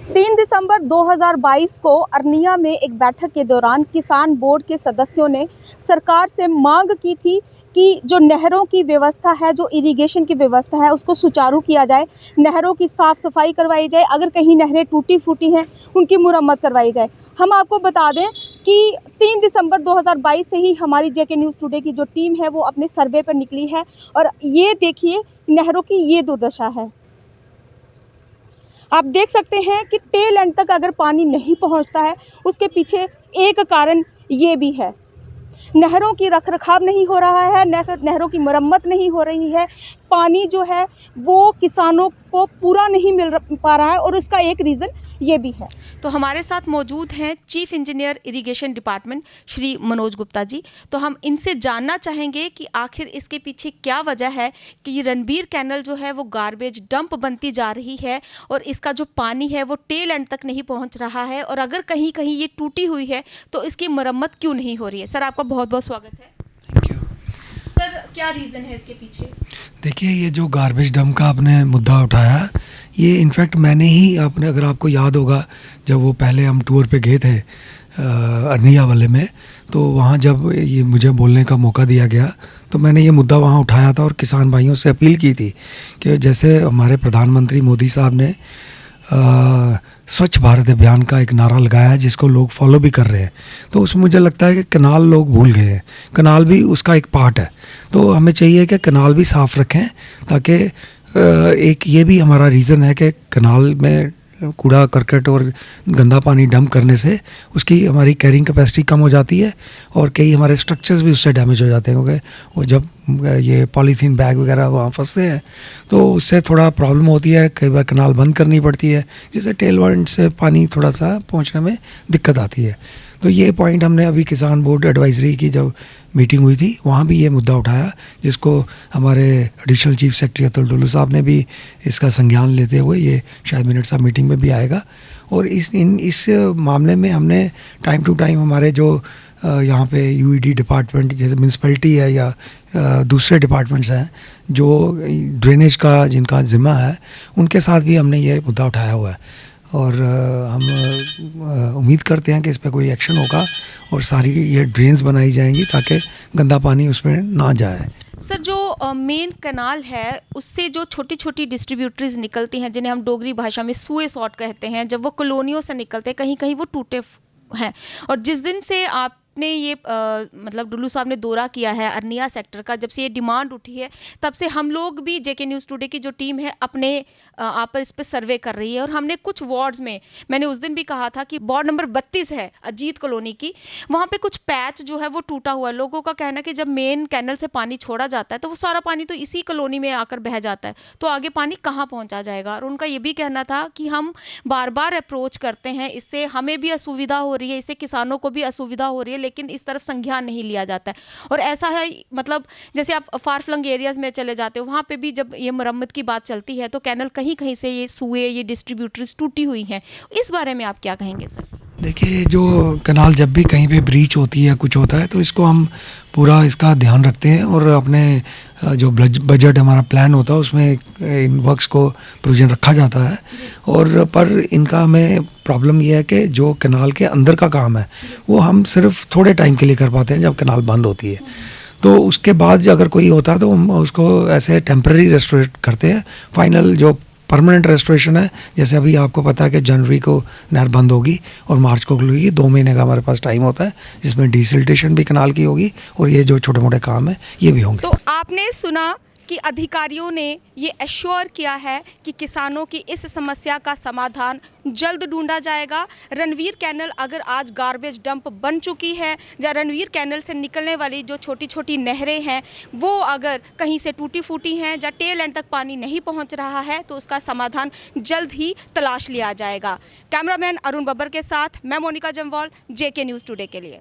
3 दिसंबर 2022 को अरनिया में एक बैठक के दौरान किसान बोर्ड के सदस्यों ने सरकार से मांग की थी कि जो नहरों की व्यवस्था है, जो इरिगेशन की व्यवस्था है, उसको सुचारू किया जाए। नहरों की साफ़ सफाई करवाई जाए, अगर कहीं नहरें टूटी फूटी हैं उनकी मुरम्मत करवाई जाए। हम आपको बता दें कि 3 दिसंबर 2022 से ही हमारी जेके न्यूज़ टुडे की जो टीम है वो अपने सर्वे पर निकली है और ये देखिए नहरों की ये दुर्दशा है। आप देख सकते हैं कि टेल एंड तक अगर पानी नहीं पहुंचता है, उसके पीछे एक कारण ये भी है। नहरों की रखरखाव नहीं हो रहा है, नहरों की मरम्मत नहीं हो रही है। पानी जो है वो किसानों को पूरा नहीं मिल पा रहा है और उसका एक रीज़न ये भी है। तो हमारे साथ मौजूद हैं chief engineer irrigation department Shri Manoj Gupta ji. तो हम इनसे जानना चाहेंगे कि आखिर इसके पीछे क्या वजह है कि ये रणबीर कैनल जो है वो गार्बेज डंप बनती जा रही है और इसका जो पानी है वो टेल एंड तक नहीं पहुंच रहा है, और अगर कहीं कहीं ये टूटी हुई है तो इसकी मरम्मत क्यों नहीं हो रही है। सर, आपका बहुत बहुत स्वागत है। Thank you. सर, क्या रीज़न है इसके पीछे? देखिए, ये जो गार्बेज डंप का आपने मुद्दा उठाया, ये इनफैक्ट मैंने ही, आपने, अगर आपको याद होगा, जब वो पहले हम टूर पे गए थे अरनिया वाले में, तो वहाँ जब ये मुझे बोलने का मौका दिया गया तो मैंने ये मुद्दा वहाँ उठाया था और किसान भाइयों से अपील की थी कि जैसे हमारे प्रधानमंत्री मोदी साहब ने स्वच्छ भारत अभियान का एक नारा लगाया है जिसको लोग फॉलो भी कर रहे हैं, तो उसमें मुझे लगता है कि कनाल लोग भूल गए हैं। कनाल भी उसका एक पार्ट है, तो हमें चाहिए कि कनाल भी साफ़ रखें, ताकि एक ये भी हमारा रीज़न है कि कनाल में कूड़ा करकट और गंदा पानी डंप करने से उसकी हमारी कैरिंग कैपेसिटी कम हो जाती है और कई हमारे स्ट्रक्चर्स भी उससे डैमेज हो जाते हैं, क्योंकि वो जब ये पॉलीथीन बैग वगैरह वहाँ फंसते हैं तो उससे थोड़ा प्रॉब्लम होती है। कई बार कनाल बंद करनी पड़ती है, जिससे टेलवाइंड से पानी थोड़ा सा पहुँचने में दिक्कत आती है। तो ये पॉइंट हमने अभी किसान बोर्ड एडवाइजरी की जब मीटिंग हुई थी वहाँ भी ये मुद्दा उठाया, जिसको हमारे additional chief secretary Atul Dullu साहब ने भी इसका संज्ञान लेते हुए, ये शायद मिनट्स ऑफ मीटिंग में भी आएगा। और इस मामले में हमने टाइम टू टाइम हमारे जो यहाँ पे यूईडी डिपार्टमेंट जैसे म्यूनसिपैलिटी है या दूसरे डिपार्टमेंट्स हैं जो ड्रेनेज का जिनका ज़िम्मा है, उनके साथ भी हमने ये मुद्दा उठाया हुआ है और हम उम्मीद करते हैं कि इस पर कोई एक्शन होगा और सारी ये ड्रेन्स बनाई जाएंगी ताकि गंदा पानी उसमें ना जाए। सर, जो मेन कनाल है उससे जो छोटी छोटी डिस्ट्रीब्यूटरीज निकलती हैं, जिन्हें हम डोगरी भाषा में सुए सॉट कहते हैं, जब वो कॉलोनियों से निकलते हैं कहीं कहीं वो टूटे हैं। और जिस दिन से आपने ये मतलब डुल्लू साहब ने दौरा किया है अरनिया सेक्टर का, जब से ये डिमांड उठी है तब से हम लोग भी जेके न्यूज़ टुडे की जो टीम है अपने आप पर इस पर सर्वे कर रही है। और हमने कुछ वार्ड्स में, मैंने उस दिन भी कहा था कि वार्ड नंबर 32 है अजीत कॉलोनी की, वहाँ पे कुछ पैच जो है वो टूटा हुआ है। लोगों का कहना है कि जब मेन कैनल से पानी छोड़ा जाता है तो वो सारा पानी तो इसी कॉलोनी में आकर बह जाता है, तो आगे पानी कहाँ पहुँचा जाएगा। और उनका ये भी कहना था कि हम बार बार अप्रोच करते हैं, इससे हमें भी असुविधा हो रही है, इससे किसानों को भी असुविधा हो रही है, लेकिन इस तरफ संज्ञान नहीं लिया जाता है। और ऐसा है, मतलब जैसे आप फार फ्लंग एरियाज में चले जाते हो, वहाँ पे भी जब ये मरम्मत की बात चलती है तो कैनल कहीं कहीं से ये सुए, ये डिस्ट्रीब्यूटर्स टूटी हुई हैं। इस बारे में आप क्या कहेंगे सर? देखिए, जो कनाल जब भी कहीं पे ब्रीच होती है, कुछ होता है, तो इसको हम पूरा इसका ध्यान रखते हैं और अपने जो बजट हमारा प्लान होता है उसमें इन वर्क्स को प्रोविजन रखा जाता है। और पर इनका हमें प्रॉब्लम ये है कि जो कनाल के अंदर का काम है वो हम सिर्फ थोड़े टाइम के लिए कर पाते हैं जब कनाल बंद होती है। तो उसके बाद अगर कोई होता है तो हम उसको ऐसे टेम्पररी रेस्टोरेट करते हैं। फाइनल जो परमानेंट रेस्टोरेशन है, जैसे अभी आपको पता है कि जनवरी को नहर बंद होगी और मार्च को खुलेगी, 2 महीने का हमारे पास टाइम होता है जिसमें डिसिल्टेशन भी कनाल की होगी और ये जो छोटे मोटे काम है ये भी होंगे। तो आपने सुना कि अधिकारियों ने ये एश्योर किया है कि किसानों की इस समस्या का समाधान जल्द ढूंढा जाएगा। रणवीर कैनल अगर आज गार्बेज डंप बन चुकी है, या रणवीर कैनल से निकलने वाली जो छोटी छोटी नहरें हैं वो अगर कहीं से टूटी फूटी हैं या टेल एंड तक पानी नहीं पहुंच रहा है, तो उसका समाधान जल्द ही तलाश लिया जाएगा। कैमरामैन अरुण बब्बर के साथ मैं मोनिका जम्वाल, जेके न्यूज़ टुडे के लिए।